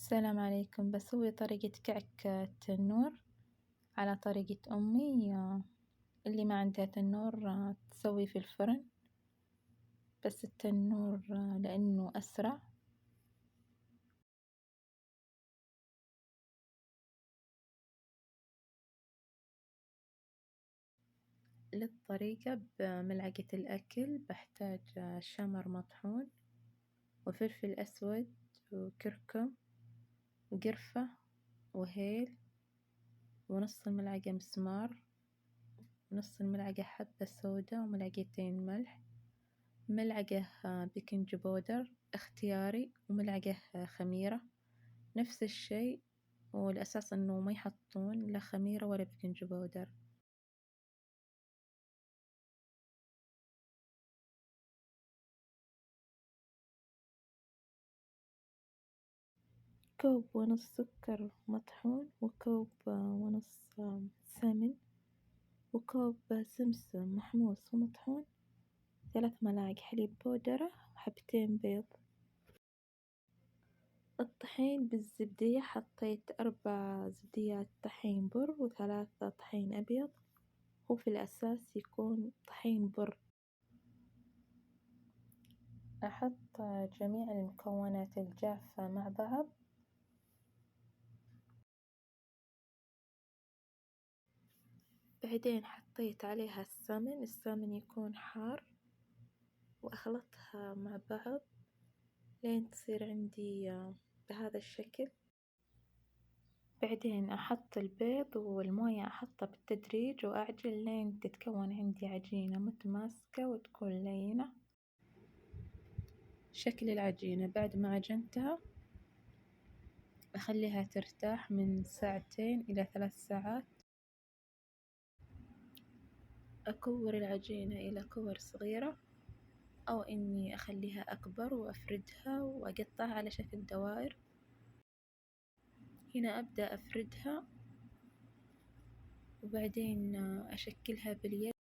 السلام عليكم. بسوي طريقة كعك التنور على طريقة أمي. اللي ما عندها تنور تسوي في الفرن، بس التنور لأنه أسرع. للطريقة بملعقة الأكل بحتاج شمر مطحون وفلفل أسود وكركم وقرفة وهيل ونص الملعقة مسمار ونص الملعقة حبة سودا وملعقتين ملح، ملعقة بيكنج بودر اختياري، وملعقة خميرة نفس الشي، والأساس إنه ما يحطون لا خميرة ولا بيكنج بودر. كوب ونص سكر مطحون وكوب ونص سمن وكوب سمسم محموص ومطحون، 3 ملاعق حليب بودرة وحبتين بيض. الطحين بالزبدية حطيت 4 زبديات طحين بر و3 طحين أبيض، هو في الأساس يكون طحين بر. أحط جميع المكونات الجافة مع بعض، بعدين حطيت عليها السمن يكون حار وأخلطها مع بعض لين تصير عندي بهذا الشكل. بعدين أحط البيض والموية أحطها بالتدريج وأعجن لين تتكون عندي عجينة متماسكة وتكون لينة. شكل العجينة بعد ما عجنتها أخليها ترتاح من 2 إلى 3 ساعات. أكور العجينة إلى كور صغيرة أو إني أخليها أكبر وأفردها وأقطعها على شكل دوائر. هنا أبدأ أفردها وبعدين أشكلها باليد.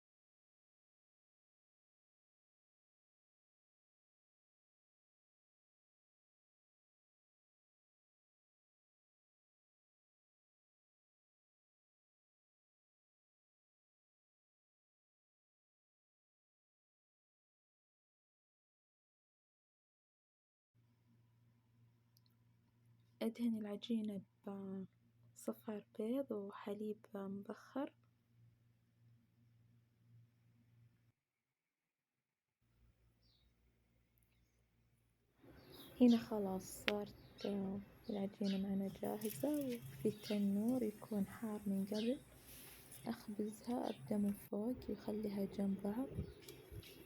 أدهن العجينة بصفار بيض وحليب مبخر. هنا خلاص صارت العجينة معنا جاهزة، وفي التنور يكون حار من قبل. أخبزها أبدأ من فوق وأخليها جنب بعض.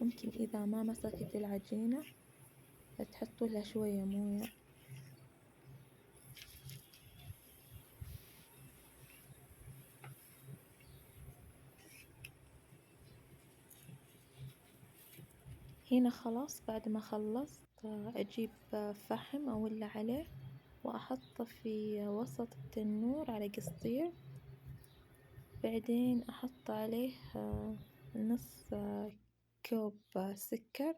ممكن إذا ما مسكت العجينة تحطوا لها شوية موية. هنا خلاص بعد ما خلصت أجيب فحم أولع عليه وأحطه في وسط التنور على قصدير، بعدين أحط عليه نص كوب سكر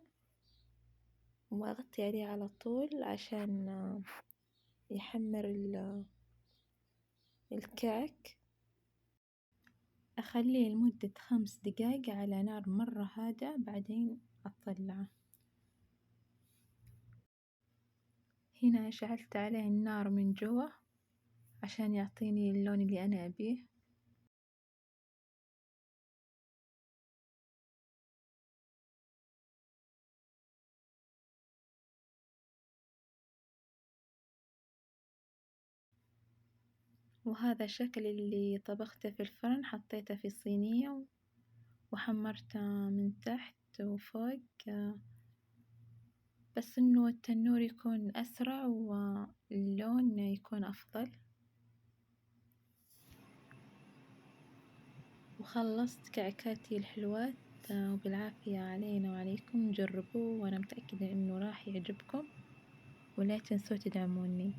وأغطي عليه على طول عشان يحمر الكعك. أخليه لمدة 5 دقايق على نار مرة هادئة، بعدين أطلعه. هنا شعلت عليه النار من جوا عشان يعطيني اللون اللي أنا أبيه. وهذا الشكل اللي طبخته في الفرن، حطيته في صينية وحمرته من تحت وفوق، بس إنه التنور يكون أسرع واللون يكون أفضل. وخلصت كعكاتي الحلوات، وبالعافية علينا وعليكم. جربوه وأنا متأكدة إنه راح يعجبكم، ولا تنسوا تدعموني.